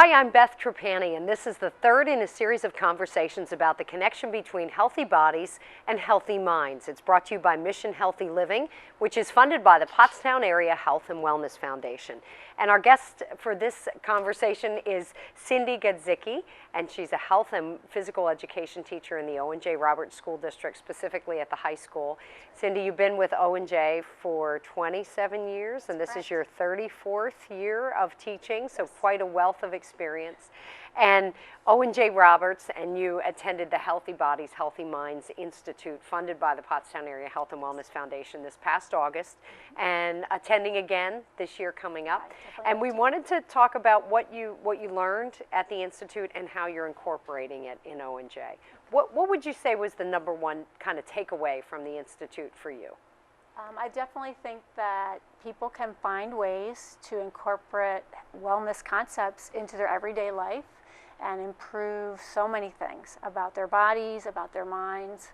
Hi, I'm Beth Trapani, and this is the third in a series of conversations about the connection between healthy bodies and healthy minds. It's brought to you by Mission Healthy Living, which is funded by the Pottstown Area Health and Wellness Foundation. And our guest for this conversation is Cindy Gadzicki, and she's a health and physical education teacher in the OJR School District, specifically at the high school. Cindy, you've been with OJ for 27 years, and this is your 34th year of teaching, so quite a wealth of experience. And Owen J. Roberts and you attended the Healthy Bodies, Healthy Minds Institute, funded by the Pottstown Area Health and Wellness Foundation this past August, and attending again this year coming up. And we wanted to talk about what you learned at the Institute and how you're incorporating it in OJ. What would you say was the number one kind of takeaway from the Institute for you? I definitely think that people can find ways to incorporate wellness concepts into their everyday life and improve so many things about their bodies, about their minds.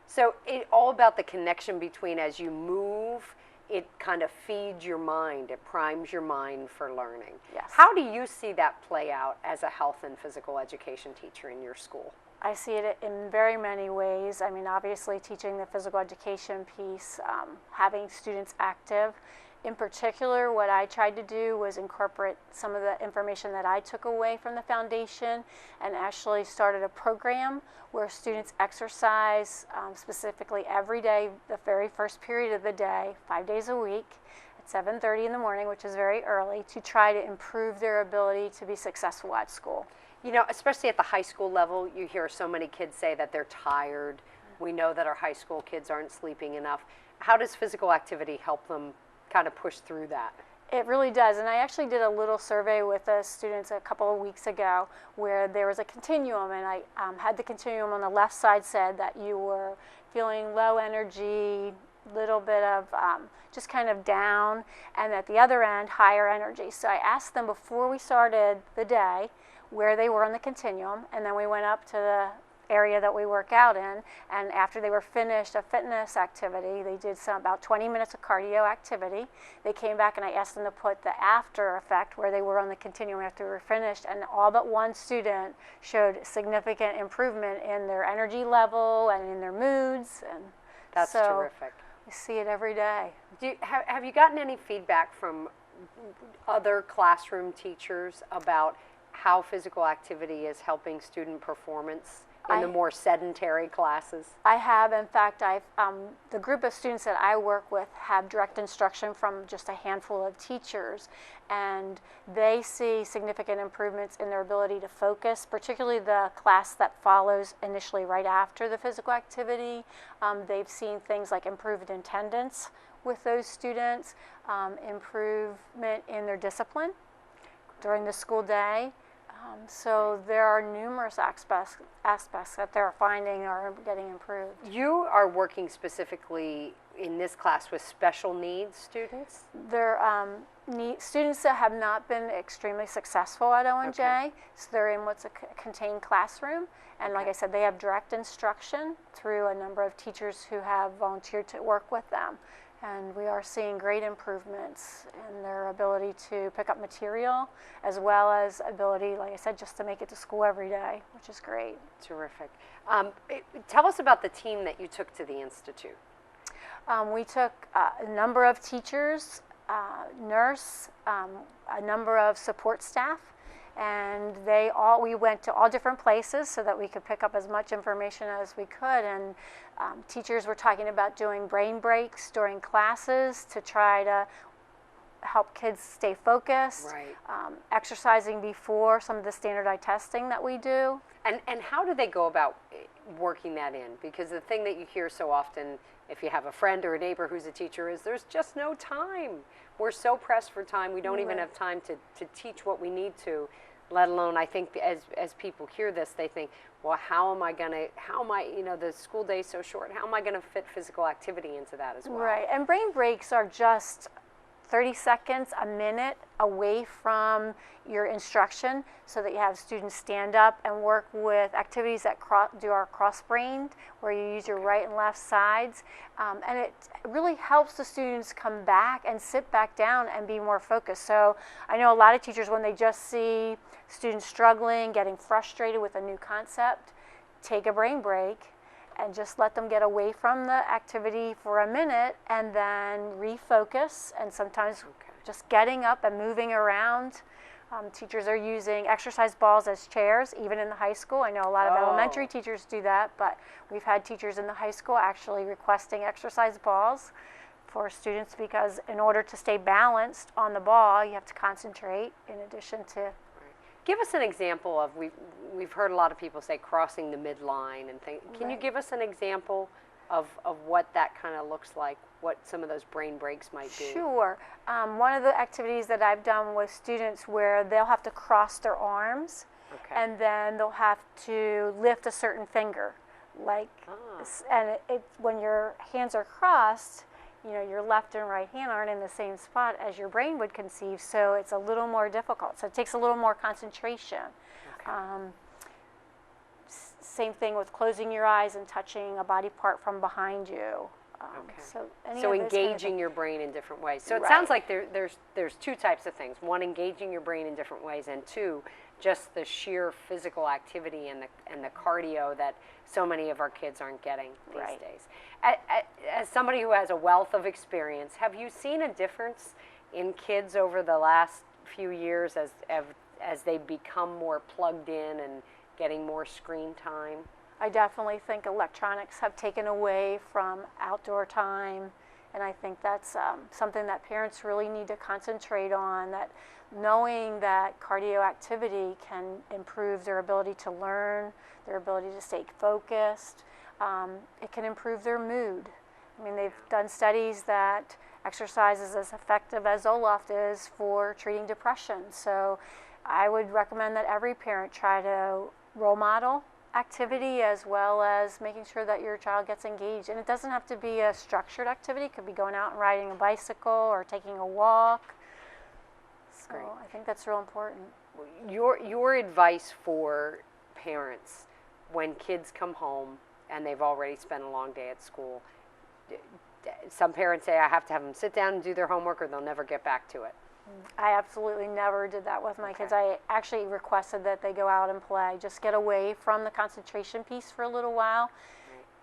So it's all about the connection between, as you move, it kind of feeds your mind, it primes your mind for learning. Yes. How do you see that play out as a health and physical education teacher in your school? I see it in very many ways. I mean, obviously teaching the physical education piece, having students active. In particular, what I tried to do was incorporate some of the information that I took away from the foundation and actually started a program where students exercise specifically every day, the very first period of the day, 5 days a week at 7:30 in the morning, which is very early, to try to improve their ability to be successful at school. You know, especially at the high school level, you hear so many kids say that they're tired. We know that our high school kids aren't sleeping enough. How does physical activity help them kind of push through that? It really does, and I actually did a little survey with the students a couple of weeks ago where there was a continuum, and I had the continuum on the left side said that you were feeling low energy, little bit of just kind of down, and at the other end, higher energy. So I asked them before we started the day where they were on the continuum, and then we went up to the area that we work out in, and after they were finished a fitness activity, they did about 20 minutes of cardio activity. They came back and I asked them to put the after effect where they were on the continuum after we were finished, and all but one student showed significant improvement in their energy level and in their moods. And that's so terrific. We see it every day. Have you gotten any feedback from other classroom teachers about how physical activity is helping student performance in the more sedentary classes? I have. In fact, the group of students that I work with have direct instruction from just a handful of teachers, and they see significant improvements in their ability to focus, particularly the class that follows initially right after the physical activity. They've seen things like improved attendance with those students, improvement in their discipline during the school day. So there are numerous aspects that they're finding are getting improved. You are working specifically in this class with special needs students? They're students that have not been extremely successful at ONJ, okay. So they're in what's a contained classroom, and like I said, they have direct instruction through a number of teachers who have volunteered to work with them. And we are seeing great improvements in their ability to pick up material, as well as ability, like I said, just to make it to school every day, which is great. Terrific. Tell us about the team that you took to the Institute. We took a number of teachers, nurse, a number of support staff, and we went to all different places so that we could pick up as much information as we could. And teachers were talking about doing brain breaks during classes to try to help kids stay focused, right. Exercising before some of the standardized testing that we do. And how do they go about working that in? Because the thing that you hear so often, if you have a friend or a neighbor who's a teacher, is there's just no time. We're so pressed for time, we don't even have time to teach what we need to, let alone, I think as people hear this, they think, well, the school day is so short, how am I going to fit physical activity into that as well? Right, and brain breaks are just 30 seconds, a minute away from your instruction so that you have students stand up and work with activities that are cross-brained, where you use your right and left sides. And it really helps the students come back and sit back down and be more focused. So I know a lot of teachers, when they just see students struggling, getting frustrated with a new concept, take a brain break and just let them get away from the activity for a minute and then refocus, and sometimes just getting up and moving around. Teachers are using exercise balls as chairs, even in the high school. I know a lot of elementary teachers do that, but we've had teachers in the high school actually requesting exercise balls for students, because in order to stay balanced on the ball, you have to concentrate in addition to... Give us an example of, we've heard a lot of people say crossing the midline and things. Can you give us an example of what that kind of looks like, what some of those brain breaks might be? Sure. One of the activities that I've done with students where they'll have to cross their arms, and then they'll have to lift a certain finger. Like, and when your hands are crossed, you know, your left and right hand aren't in the same spot as your brain would conceive, so it's a little more difficult. So it takes a little more concentration. Same thing with closing your eyes and touching a body part from behind you. So engaging your brain in different ways. So it sounds like there's two types of things. One, engaging your brain in different ways, and two, just the sheer physical activity and the cardio that so many of our kids aren't getting these days. As somebody who has a wealth of experience, have you seen a difference in kids over the last few years as they become more plugged in and getting more screen time? I definitely think electronics have taken away from outdoor time, and I think that's something that parents really need to concentrate on, that knowing that cardio activity can improve their ability to learn, their ability to stay focused. It can improve their mood. I mean, they've done studies that exercise is as effective as Zoloft is for treating depression. So I would recommend that every parent try to role model activity, as well as making sure that your child gets engaged. And it doesn't have to be a structured activity. It could be going out and riding a bicycle or taking a walk. So I think that's real important. Your advice for parents when kids come home and they've already spent a long day at school. Some parents say I have to have them sit down and do their homework or they'll never get back to it. I absolutely never did that with my kids. I actually requested that they go out and play. Just get away from the concentration piece for a little while,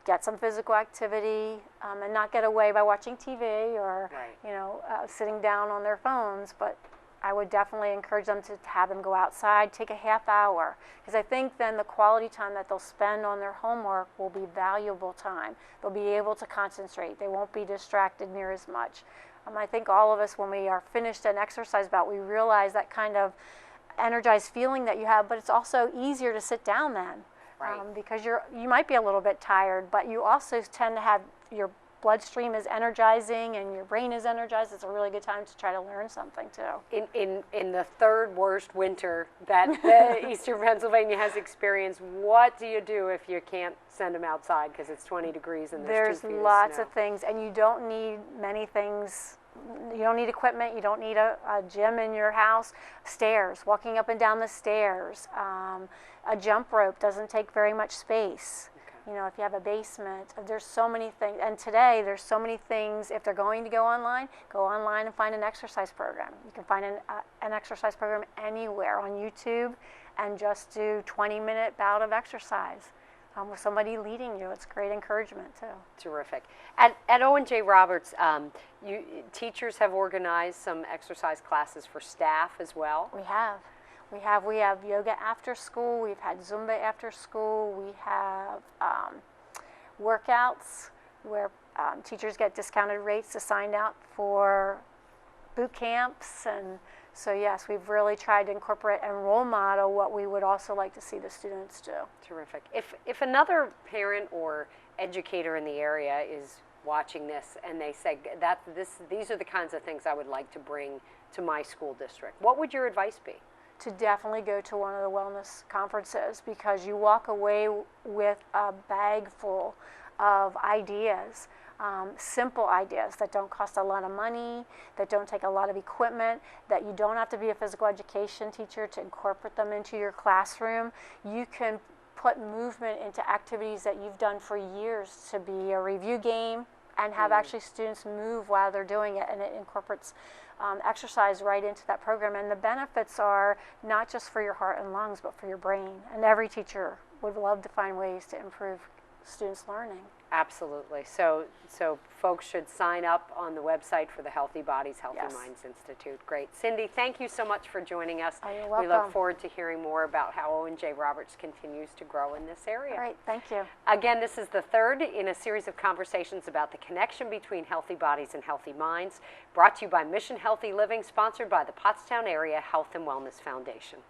get some physical activity, and not get away by watching TV or sitting down on their phones. But I would definitely encourage them to have them go outside, take a half hour, because I think then the quality time that they'll spend on their homework will be valuable time. They'll be able to concentrate. They won't be distracted near as much. I think all of us, when we are finished an exercise bout, we realize that kind of energized feeling that you have, but it's also easier to sit down then, because you might be a little bit tired, but you also tend to have your bloodstream is energizing and your brain is energized. It's a really good time to try to learn something too. In the third worst winter that Eastern Pennsylvania has experienced, what do you do if you can't send them outside because it's 20 degrees and there's 2 feet lots of snow? of things, and you don't need many things. You don't need equipment. You don't need a gym in your house. Stairs, walking up and down the stairs. A jump rope doesn't take very much space. You know, if you have a basement, there's so many things. And today, there's so many things. If they're going to go online and find an exercise program. You can find an exercise program anywhere on YouTube and just do 20-minute bout of exercise with somebody leading you. It's great encouragement, too. Terrific. At Owen J. Roberts, teachers have organized some exercise classes for staff as well? We have. We have yoga after school. We've had Zumba after school. We have workouts where teachers get discounted rates to sign up for boot camps. And so, yes, we've really tried to incorporate and role model what we would also like to see the students do. Terrific. If another parent or educator in the area is watching this and they say these are the kinds of things I would like to bring to my school district, what would your advice be? To definitely go to one of the wellness conferences, because you walk away with a bag full of ideas. simple ideas that don't cost a lot of money, that don't take a lot of equipment, that you don't have to be a physical education teacher to incorporate them into your classroom. You can put movement into activities that you've done for years, to be a review game and have actually students move while they're doing it, and it incorporates exercise right into that program. And the benefits are not just for your heart and lungs, but for your brain. And every teacher would love to find ways to improve students' learning. Absolutely. So folks should sign up on the website for the Healthy Bodies, Healthy Minds Institute. Great. Cindy, thank you so much for joining us. Oh, you're welcome. We look forward to hearing more about how Owen J. Roberts continues to grow in this area. All right, thank you. Again, this is the third in a series of conversations about the connection between healthy bodies and healthy minds, brought to you by Mission Healthy Living, sponsored by the Pottstown Area Health and Wellness Foundation.